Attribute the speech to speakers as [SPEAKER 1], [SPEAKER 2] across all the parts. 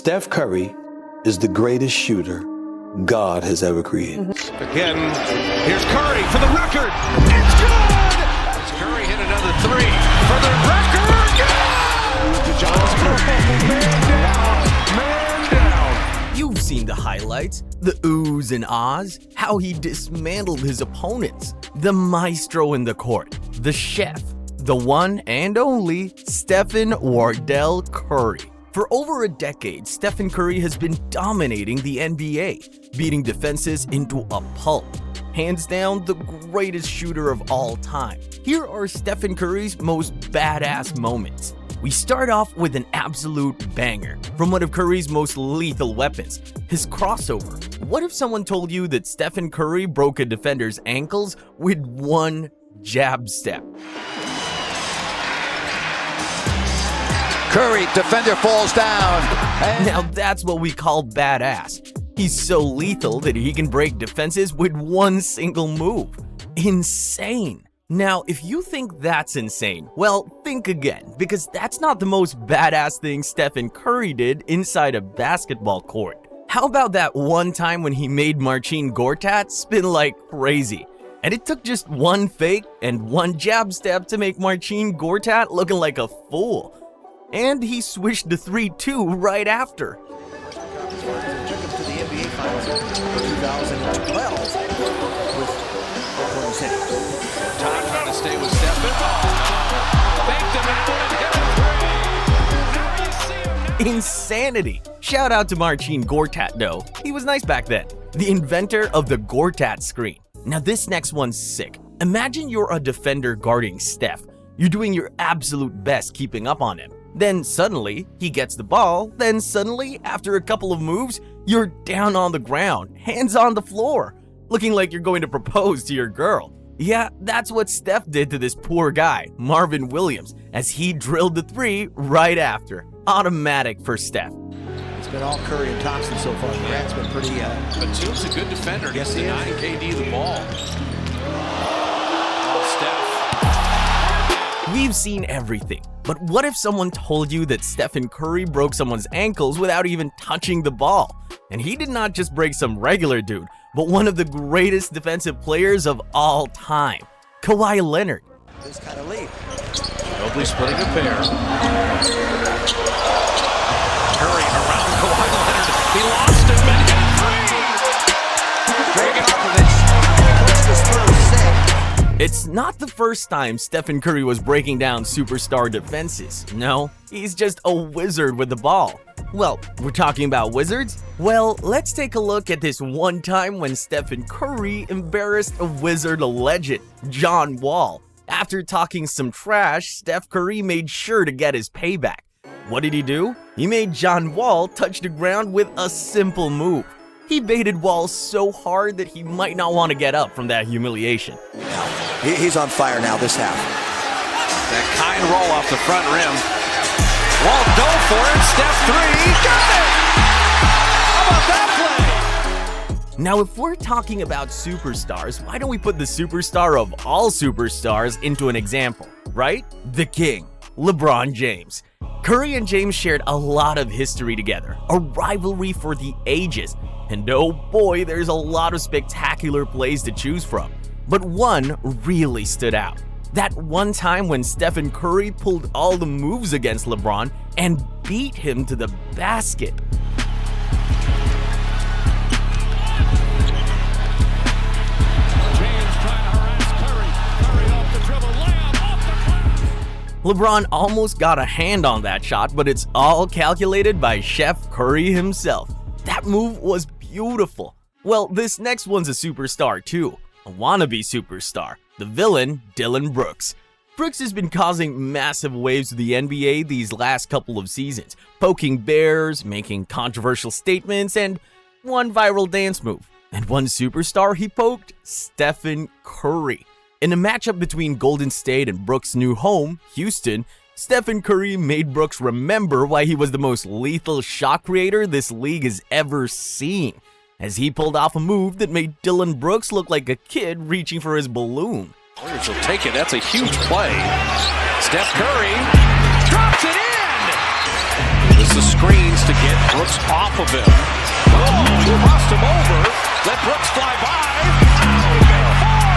[SPEAKER 1] Steph Curry is the greatest shooter God has ever created.
[SPEAKER 2] Again, here's Curry for the record. It's good! As Curry hit another three for the record. Man down.
[SPEAKER 3] You've seen the highlights, the oohs and ahs, how he dismantled his opponents. The maestro in the court, the chef, the one and only Stephen Wardell Curry. For over a decade, Stephen Curry has been dominating the NBA, beating defenses into a pulp. Hands down, the greatest shooter of all time. Here are Stephen Curry's most badass moments. We start off with an absolute banger from one of Curry's most lethal weapons, his crossover. What if someone told you that Stephen Curry broke a defender's ankles with one jab step?
[SPEAKER 4] Curry, defender falls down.
[SPEAKER 3] Now that's what we call badass. He's so lethal that he can break defenses with one single move. Insane. Now, if you think that's insane, well, think again, because that's not the most badass thing Stephen Curry did inside a basketball court. How about that one time when he made Marcin Gortat spin like crazy? And it took just one fake and one jab step to make Marcin Gortat looking like a fool. And he switched to 3-2 right after.
[SPEAKER 4] Took him to the NBA Finals in 2012 with Oklahoma City.
[SPEAKER 2] Todd trying to stay with Stephen. Faked him and hit a three.
[SPEAKER 3] Insanity. Shout out to Marcin Gortat though. He was nice back then. The inventor of the Gortat screen. Now this next one's sick. Imagine you're a defender guarding Steph. You're doing your absolute best keeping up on him. Then suddenly, he gets the ball, then suddenly, after a couple of moves, you're down on the ground, hands on the floor, looking like you're going to propose to your girl. Yeah, that's what Steph did to this poor guy, Marvin Williams, as he drilled the three right after. Automatic for Steph.
[SPEAKER 4] It's been all Curry and Thompson so far. Durant's been pretty...
[SPEAKER 2] But Till's a good defender.
[SPEAKER 4] Yes, he
[SPEAKER 2] denying
[SPEAKER 4] is.
[SPEAKER 2] KD the ball. Oh, Steph.
[SPEAKER 3] We've seen everything, but what if someone told you that Stephen Curry broke someone's ankles without even touching the ball? And he did not just break some regular dude, but one of the greatest defensive players of all time, Kawhi Leonard.
[SPEAKER 4] This kind of lead.
[SPEAKER 2] Mobley splitting a pair. Curry around Kawhi Leonard. He lost him and hit a three.
[SPEAKER 4] Dragonovich puts the Spurs set.
[SPEAKER 3] It's not the first time Stephen Curry was breaking down superstar defenses. No, he's just a wizard with the ball. Well, we're talking about wizards? Well, let's take a look at this one time when Stephen Curry embarrassed a Wizard legend, John Wall. After talking some trash, Steph Curry made sure to get his payback. What did he do? He made John Wall touch the ground with a simple move. He baited Wall so hard that he might not want to get up from that humiliation.
[SPEAKER 4] He's on fire now this half.
[SPEAKER 2] That kind roll off the front rim. Wall dove for it. Steph three. Got it! How about that play?
[SPEAKER 3] Now, if we're talking about superstars, why don't we put the superstar of all superstars into an example, right? The King, LeBron James. Curry and James shared a lot of history together, a rivalry for the ages. And oh boy, there's a lot of spectacular plays to choose from. But one really stood out. That one time when Stephen Curry pulled all the moves against LeBron and beat him to the basket.
[SPEAKER 2] James trying to harass Curry. Curry off the dribble. Layup off the glass.
[SPEAKER 3] LeBron almost got a hand on that shot, but it's all calculated by Chef Curry himself. That move was beautiful. Well, this next one's a superstar too. A wannabe superstar. The villain, Dillon Brooks. Brooks has been causing massive waves to the NBA these last couple of seasons, poking bears, making controversial statements, and one viral dance move. And one superstar he poked? Stephen Curry. In a matchup between Golden State and Brooks' new home, Houston, Stephen Curry made Brooks remember why he was the most lethal shot creator this league has ever seen, as he pulled off a move that made Dillon Brooks look like a kid reaching for his balloon.
[SPEAKER 2] Warriors will take it. That's a huge play. Steph Curry drops it in. This is screens to get Brooks off of him. Oh, he crossed him over. Let Brooks fly by.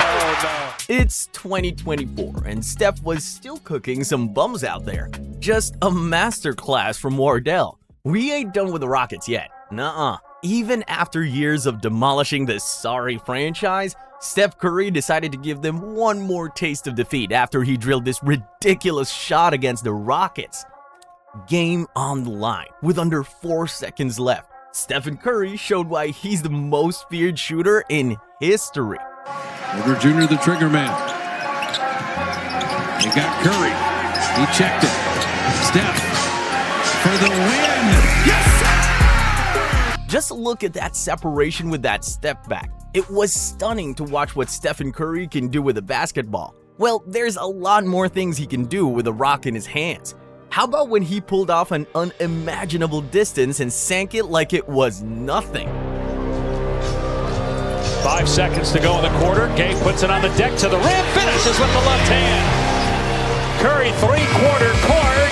[SPEAKER 2] Oh, no.
[SPEAKER 3] It's 2024, and Steph was still cooking some bums out there. Just a masterclass from Wardell. We ain't done with the Rockets yet. Nuh-uh. Even after years of demolishing this sorry franchise, Steph Curry decided to give them one more taste of defeat after he drilled this ridiculous shot against the Rockets. Game on the line, with under 4 seconds left, Stephen Curry showed why he's the most feared shooter in history.
[SPEAKER 5] Porter Jr., the trigger man. He got Curry. He checked it. Steph for the win. Yes!
[SPEAKER 3] Just look at that separation with that step back. It was stunning to watch what Stephen Curry can do with a basketball. Well, there's a lot more things he can do with a rock in his hands. How about when he pulled off an unimaginable distance and sank it like it was nothing?
[SPEAKER 2] 5 seconds to go in the quarter. Gay puts it on the deck to the rim. Finishes with the left hand. Curry, three-quarter court.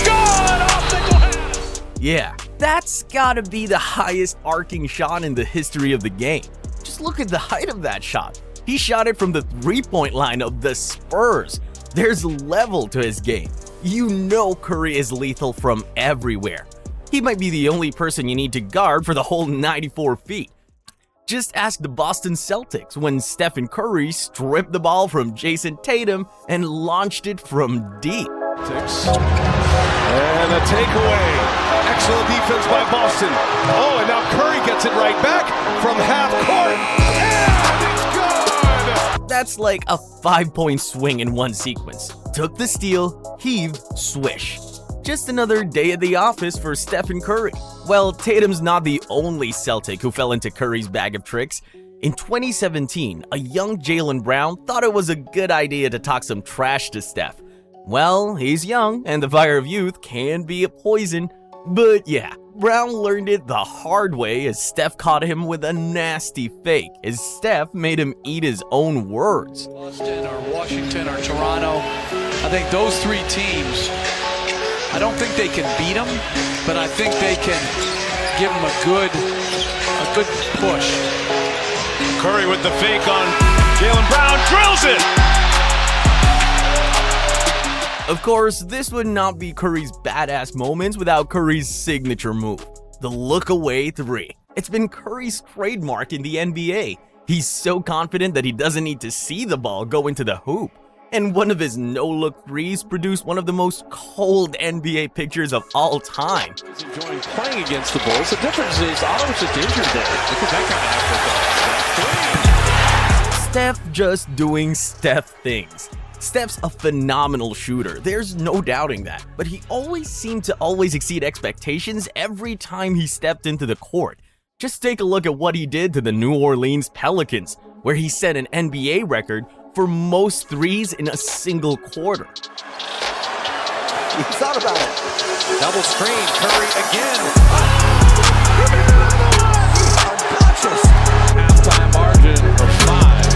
[SPEAKER 2] Good off the glass.
[SPEAKER 3] Yeah, that's gotta be the highest arcing shot in the history of the game. Just look at the height of that shot. He shot it from the three-point line of the Spurs. There's level to his game. You know Curry is lethal from everywhere. He might be the only person you need to guard for the whole 94 feet. Just ask the Boston Celtics when Stephen Curry stripped the ball from Jason Tatum and launched it from deep.
[SPEAKER 6] And a takeaway. Excellent defense by Boston. Oh, and now Curry gets it right back from half court. And it's good!
[SPEAKER 3] That's like a 5-point swing in one sequence. Took the steal, heaved, swish. Just another day at the office for Stephen Curry. Well, Tatum's not the only Celtic who fell into Curry's bag of tricks. In 2017, a young Jaylen Brown thought it was a good idea to talk some trash to Steph. Well, he's young, and the fire of youth can be a poison. But yeah, Brown learned it the hard way as Steph caught him with a nasty fake, as Steph made him eat his own words.
[SPEAKER 7] Boston or Washington or Toronto, I think those three teams, I don't think they can beat them, but I think they can give them a good push.
[SPEAKER 2] Curry with the fake on Jaylen Brown, drills it!
[SPEAKER 3] Of course, this would not be Curry's badass moments without Curry's signature move, the look away three. It's been Curry's trademark in the NBA. He's so confident that he doesn't need to see the ball go into the hoop. And one of his no-look threes produced one of the most cold NBA pictures of all time.
[SPEAKER 6] He's enjoying playing against the Bulls. The difference is Otto's just injured there. Look at that kind of effort.
[SPEAKER 3] Steph just doing Steph things. Steph's a phenomenal shooter, there's no doubting that, but he always seemed to exceed expectations every time he stepped into the court. Just take a look at what he did to the New Orleans Pelicans, where he set an NBA record for most threes in a single quarter.
[SPEAKER 4] He thought about it.
[SPEAKER 2] Double screen, Curry again.
[SPEAKER 4] Unconscious.
[SPEAKER 2] Halftime margin of 5.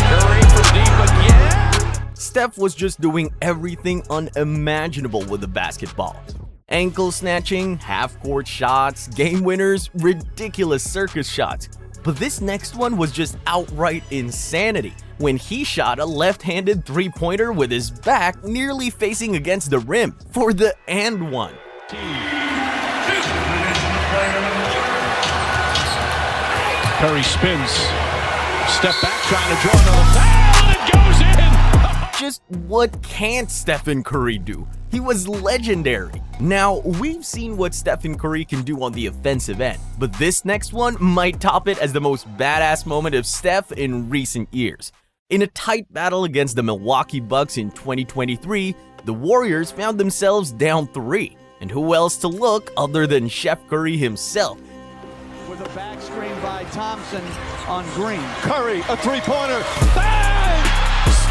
[SPEAKER 2] Curry from deep again.
[SPEAKER 3] Steph was just doing everything unimaginable with the basketball. Ankle snatching, half-court shots, game winners, ridiculous circus shots. But this next one was just outright insanity when he shot a left-handed three-pointer with his back nearly facing against the rim for the and one.
[SPEAKER 2] Curry spins. Step back trying to draw another foul and it goes in.
[SPEAKER 3] Just what can't Stephen Curry do? He was legendary. Now, we've seen what Stephen Curry can do on the offensive end, but this next one might top it as the most badass moment of Steph in recent years. In a tight battle against the Milwaukee Bucks in 2023, the Warriors found themselves down 3. And who else to look other than Chef Curry himself?
[SPEAKER 8] With a back screen by Thompson on Green.
[SPEAKER 6] Curry, a three-pointer. Bang!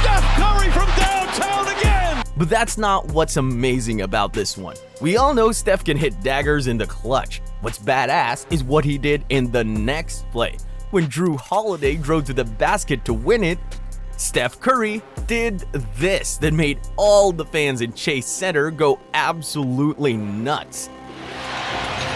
[SPEAKER 6] Steph Curry from downtown again!
[SPEAKER 3] But that's not what's amazing about this one. We all know Steph can hit daggers in the clutch. What's badass is what he did in the next play. When Drew Holiday drove to the basket to win it, Steph Curry did this that made all the fans in Chase Center go absolutely nuts.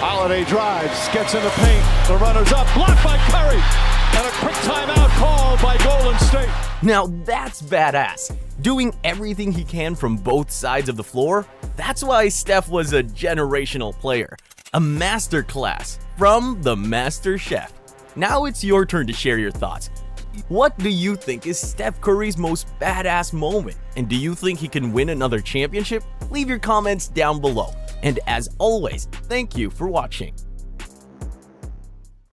[SPEAKER 6] Holiday drives, gets in the paint. The runner's up, blocked by Curry. And a quick timeout called by Golden State.
[SPEAKER 3] Now that's badass. Doing everything he can from both sides of the floor. That's why Steph was a generational player. A masterclass from the Master Chef. Now it's your turn to share your thoughts. What do you think is Steph Curry's most badass moment? And do you think he can win another championship? Leave your comments down below. And as always, thank you for watching.